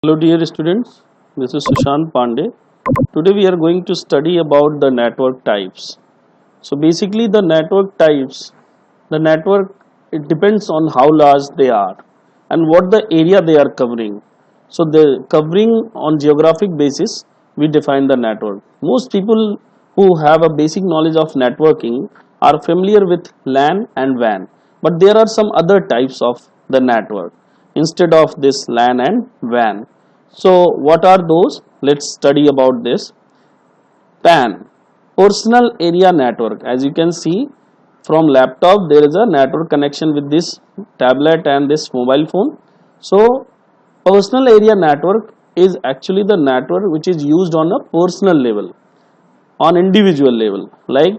Hello dear students, this is Sushant Pandey. Today we are going to study about the network types. So basically the network it depends on how large they are and what the area they are covering. So the covering on geographic basis we define the network. Most people who have a basic knowledge of networking are familiar with LAN and WAN, but there are some other types of the network instead of this LAN and WAN. So what are those? Let's study about this. PAN, personal area network. As you can see from laptop, there is a network connection with this tablet and this mobile phone. So personal area network is actually the network which is used on a personal level, on individual level. Like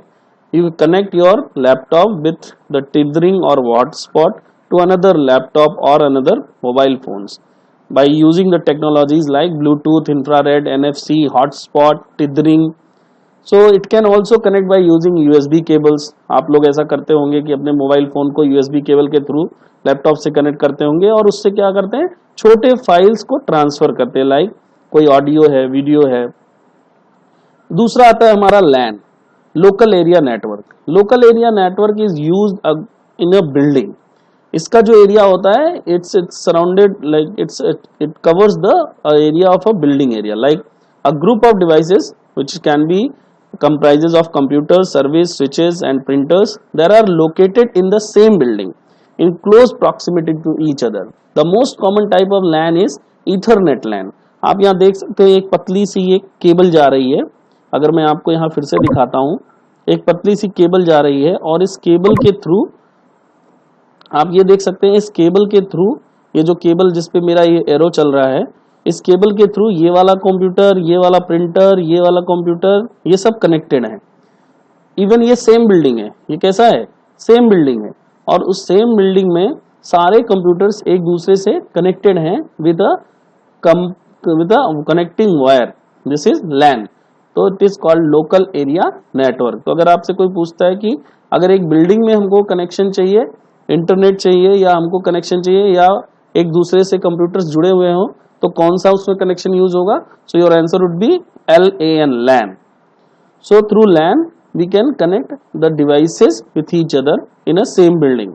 you connect your laptop with the tethering or hotspot to another laptop or another mobile phones by using the technologies like Bluetooth, infrared, NFC, hotspot, tethering. So it can also connect by using USB cables. आप लोग ऐसा करते होंगे कि अपने mobile phone को USB cable के through laptop से कनेक्ट करते होंगे और उससे क्या करते हैं, छोटे फाइल्स को ट्रांसफर करते हैं, लाइक कोई ऑडियो है, वीडियो है. दूसरा आता है हमारा LAN, local area network. Local area network is used in a building. इसका जो एरिया होता है it's surrounded like it covers the area of a building area, like a group of devices which can be comprises of computers, servers, switches and printers that are located in the same building in close proximity to each other. The most common type of LAN is Ethernet LAN. आप यहाँ देख सकते हो एक पतली सी एक cable जा रही है. अगर मैं आपको यहाँ फिर से दिखाता हूँ, एक पतली सी केबल जा रही है और इस केबल के थ्रू आप ये देख सकते हैं, इस केबल के थ्रू, ये जो केबल जिस पे मेरा ये एरो चल रहा है, इस केबल के थ्रू ये वाला कंप्यूटर, ये वाला प्रिंटर, ये वाला कंप्यूटर, ये सब कनेक्टेड है. इवन ये सेम बिल्डिंग है. ये कैसा है? सेम बिल्डिंग है और उस सेम बिल्डिंग में सारे कंप्यूटर्स एक दूसरे से कनेक्टेड हैं with a connecting wire. This is LAN. तो it is called local area network. तो अगर आपसे कोई पूछता है कि अगर एक बिल्डिंग में हमको कनेक्शन चाहिए, इंटरनेट चाहिए या हमको कनेक्शन चाहिए या एक दूसरे से कंप्यूटर्स जुड़े हुए हों, तो कौन सा उसमें कनेक्शन यूज होगा? So your answer would be LAN, LAN. So through LAN we can connect the devices with each other in a same building.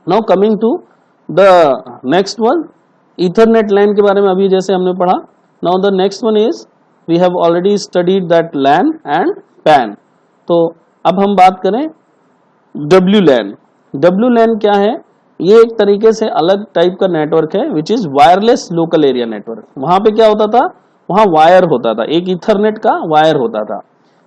Now coming to the next one, Ethernet LAN के बारे में अभी जैसे हमने पढ़ा. Now the next one is we have already studied that LAN and PAN. तो अब हम बात करें WLAN. WLAN क्या है? ये एक तरीके से अलग टाइप का नेटवर्क है which is wireless local area network. वहां पे क्या होता था? वहां वायर होता था, एक इथरनेट का वायर होता था.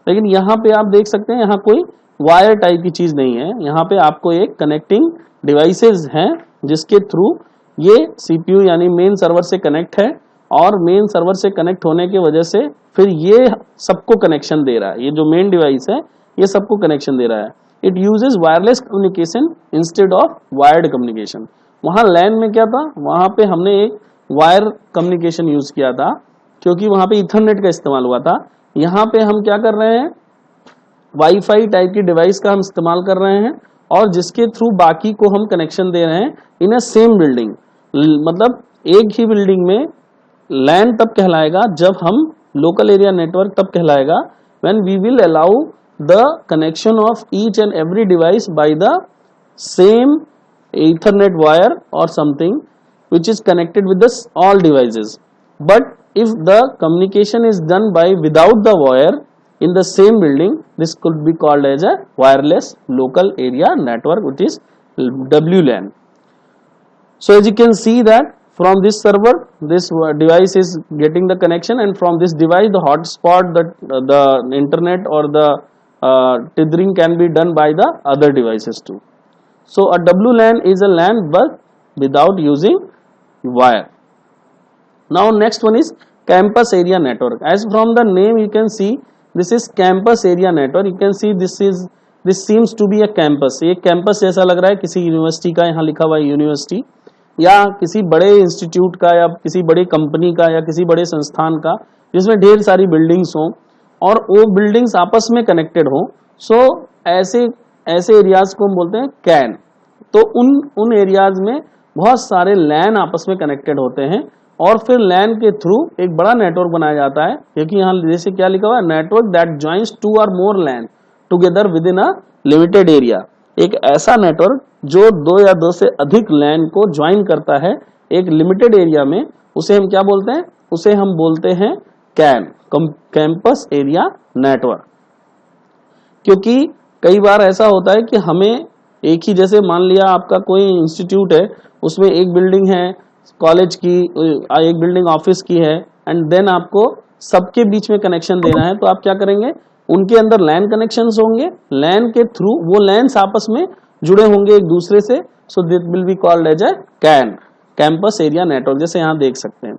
लेकिन यहाँ पे आप देख सकते हैं यहाँ कोई वायर टाइप की चीज नहीं है. यहाँ पे आपको एक कनेक्टिंग डिवाइसेस हैं जिसके थ्रू ये CPU यानी मेन सर्वर से कनेक्ट है और मेन सर्वर से कनेक्ट होने की वजह से फिर ये सबको कनेक्शन दे रहा है. ये जो मेन डिवाइस है ये सबको कनेक्शन दे रहा है. It uses wireless communication instead of wired communication. वहां लैन में क्या था? वहां पे हमने एक वायर कम्युनिकेशन यूज किया था क्योंकि वहां पे इथरनेट का इस्तेमाल हुआ था. यहाँ पे हम क्या कर रहे हैं? वाईफाई टाइप की डिवाइस का हम इस्तेमाल कर रहे हैं और जिसके थ्रू बाकी को हम कनेक्शन दे रहे हैं इन अ सेम बिल्डिंग. मतलब एक ही बिल्डिंग में लैन तब कहलाएगा जब हम लोकल एरिया नेटवर्क तब कहलाएगा when we will allow the connection of each and every device by the same Ethernet wire or something which is connected with all devices. But if the communication is done by without the wire in the same building, this could be called as a wireless local area network, which is WLAN. So as you can see that from this server this device is getting the connection and from this device the hotspot, the internet or the tethering can be done by the other devices too. So a WLAN is a LAN but without using wire. Now next one is campus area network. As from the name you can see this is campus area network. You can see this seems to be a campus. ये campus जैसा लग रहा है किसी university का. यहाँ लिखा हुआ है यूनिवर्सिटी या किसी बड़े इंस्टीट्यूट का या किसी बड़ी कंपनी का या किसी बड़े संस्थान का जिसमें ढेर सारी बिल्डिंग्स हों और वो बिल्डिंग्स आपस में कनेक्टेड हो. सो ऐसे एरियाज को हम बोलते हैं कैन. तो उन एरियाज में बहुत सारे लैन आपस में कनेक्टेड होते हैं और फिर लैन के थ्रू एक बड़ा नेटवर्क बनाया जाता है, क्योंकि यहाँ जैसे क्या लिखा हुआ है, network that joins 2 or more LAN together within a limited area. एक ऐसा नेटवर्क जो 2 या 2 से अधिक लैन को ज्वाइन करता है एक लिमिटेड एरिया में, उसे हम क्या बोलते हैं, उसे हम बोलते हैं कैन, कैंपस एरिया नेटवर्क। क्योंकि कई बार ऐसा होता है कि हमें एक ही, जैसे मान लिया आपका कोई इंस्टीट्यूट है, उसमें एक बिल्डिंग है कॉलेज की, एक बिल्डिंग ऑफिस की है, एंड देन आपको सबके बीच में कनेक्शन देना है, तो आप क्या करेंगे, उनके अंदर लैन कनेक्शंस होंगे, लैन के थ्रू वो लैन्स आपस में जुड़े होंगे एक दूसरे से, so this will be called as a CAN, campus area network, जैसे यहाँ देख सकते हैं।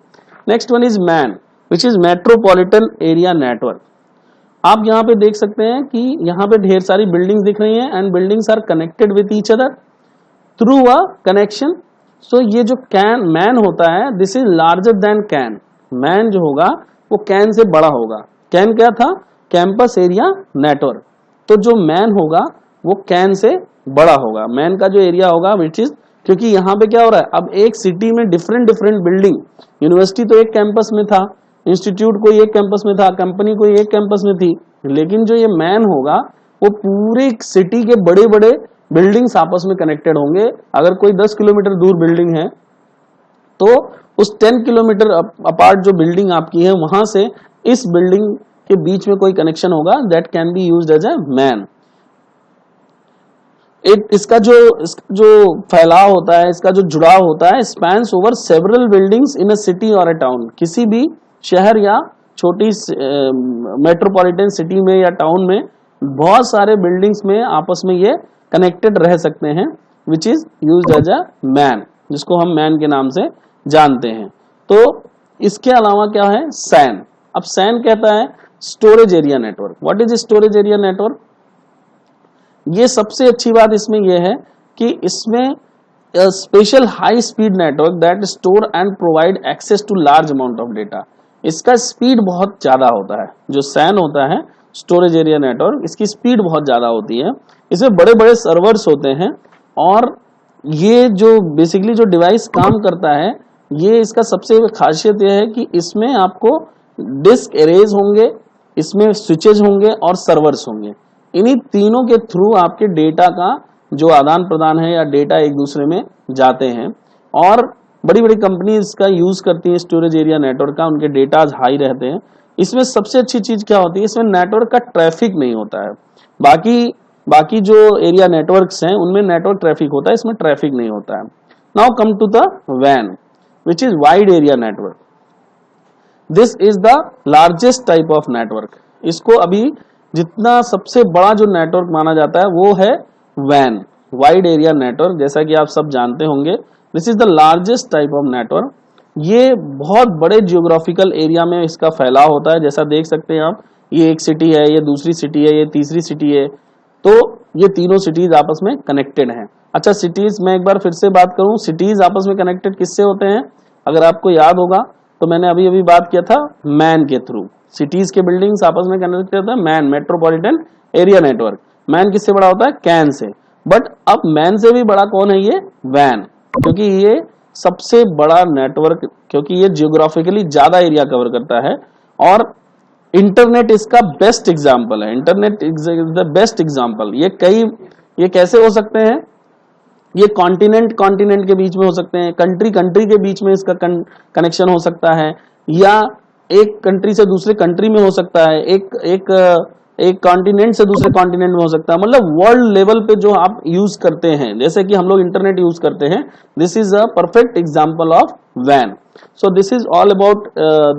Next one is MAN which is metropolitan area network. आप यहाँ पे देख सकते हैं कि यहाँ पे ढेर सारी बिल्डिंग्स दिख रही हैं and buildings are connected with each other through a connection. So ये जो कैन मैन होता है, this is larger than CAN. MAN जो होगा वो कैन से बड़ा होगा। कैन क्या था, कैंपस एरिया नेटवर्क। तो जो मैन होगा वो कैन से बड़ा होगा। मैन का जो एरिया होगा विच इज, क्योंकि यहाँ पे क्या हो रहा है, अब एक सिटी में डिफरेंट डिफरेंट बिल्डिंग, यूनिवर्सिटी तो एक कैंपस में था, इंस्टीट्यूट कोई एक कैंपस में था, कंपनी कोई एक कैंपस में थी, लेकिन जो ये मैन होगा वो पूरी सिटी के बड़े बड़े बिल्डिंग्स आपस में कनेक्टेड होंगे। अगर कोई 10 किलोमीटर दूर बिल्डिंग है तो उस 10 किलोमीटर अपार्ट जो बिल्डिंग आपकी है वहां से इस बिल्डिंग के बीच में कोई कनेक्शन होगा, that can be used as a MAN. इसका जो फैलाव होता है, इसका जो जुड़ाव होता है, स्पैन्स ओवर सेवरल बिल्डिंग्स इन अ सिटी और अ टाउन। किसी भी शहर या छोटी मेट्रोपॉलिटन सिटी में या टाउन में बहुत सारे बिल्डिंग्स में आपस में ये कनेक्टेड रह सकते हैं, which is used as a MAN, जिसको हम मैन के नाम से जानते हैं। तो इसके अलावा क्या है, सैन। अब सैन कहता है storage area network. What is storage area network? ये सबसे अच्छी बात इसमें यह है कि इसमें special high speed network that store and provide access to large amount of data. इसका स्पीड बहुत ज्यादा होता है। जो सैन होता है स्टोरेज एरिया नेटवर्क, इसकी स्पीड बहुत ज्यादा होती है। इसमें बड़े बड़े सर्वर्स होते हैं और ये जो बेसिकली जो डिवाइस काम करता है, ये इसका सबसे खासियत यह है कि इसमें आपको डिस्क एरेज होंगे, इसमें स्विचेज होंगे और सर्वर्स होंगे। इन्हीं तीनों के थ्रू आपके डेटा का जो आदान प्रदान है या डेटा एक दूसरे में जाते हैं, और बड़ी बड़ी कंपनी इसका यूज करती हैं स्टोरेज एरिया नेटवर्क का, उनके डेटाज हाई रहते हैं। इसमें सबसे अच्छी चीज क्या होती है, इसमें नेटवर्क का ट्रैफिक नहीं होता है। बाकी जो एरिया नेटवर्क्स हैं उनमें नेटवर्क ट्रैफिक होता है, इसमें ट्रैफिक नहीं होता है। नाउ कम टू द वैन which is wide area network. This is the largest type of network. इसको अभी जितना सबसे बड़ा जो नेटवर्क माना जाता है वो है वैन, वाइड एरिया नेटवर्क। जैसा कि आप सब जानते होंगे, this is the largest type of network. ये बहुत बड़े जियोग्राफिकल एरिया में इसका फैलाव होता है। जैसा देख सकते हैं आप, ये एक सिटी है, ये दूसरी सिटी है, ये तीसरी सिटी है, तो ये तीनों सिटीज आपस में कनेक्टेड हैं। अच्छा, सिटीज मैं एक बार फिर से बात करूं, सिटीज आपस में कनेक्टेड किससे होते हैं? अगर आपको याद होगा तो मैंने अभी अभी बात किया था मैन के थ्रू। सिटीज के बिल्डिंग्स आपस में कनेक्टेड होता है man, metropolitan area network. Man किससे बड़ा होता है? Can say. बट अब मैन से भी बड़ा कौन है? ये वैन, क्योंकि ये सबसे बड़ा नेटवर्क, क्योंकि ये जियोग्राफिकली ज्यादा एरिया कवर करता है। और इंटरनेट इसका बेस्ट एग्जाम्पल है। Internet is the best example. ये कैसे हो सकते हैं? ये कॉन्टिनेंट के बीच में हो सकते हैं, कंट्री के बीच में इसका कनेक्शन हो सकता है, या एक कंट्री से दूसरे कंट्री में हो सकता है, एक कॉन्टिनेंट से दूसरे कॉन्टिनेंट में हो सकता है। मतलब वर्ल्ड लेवल पे जो आप यूज करते हैं, जैसे कि हम लोग इंटरनेट यूज करते हैं, this is a perfect example of वैन। So this is all about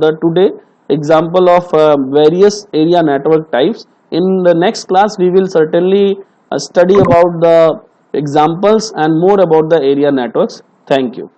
the today example of various area network types. In the next class we will certainly study about the examples and more about the area networks. Thank you.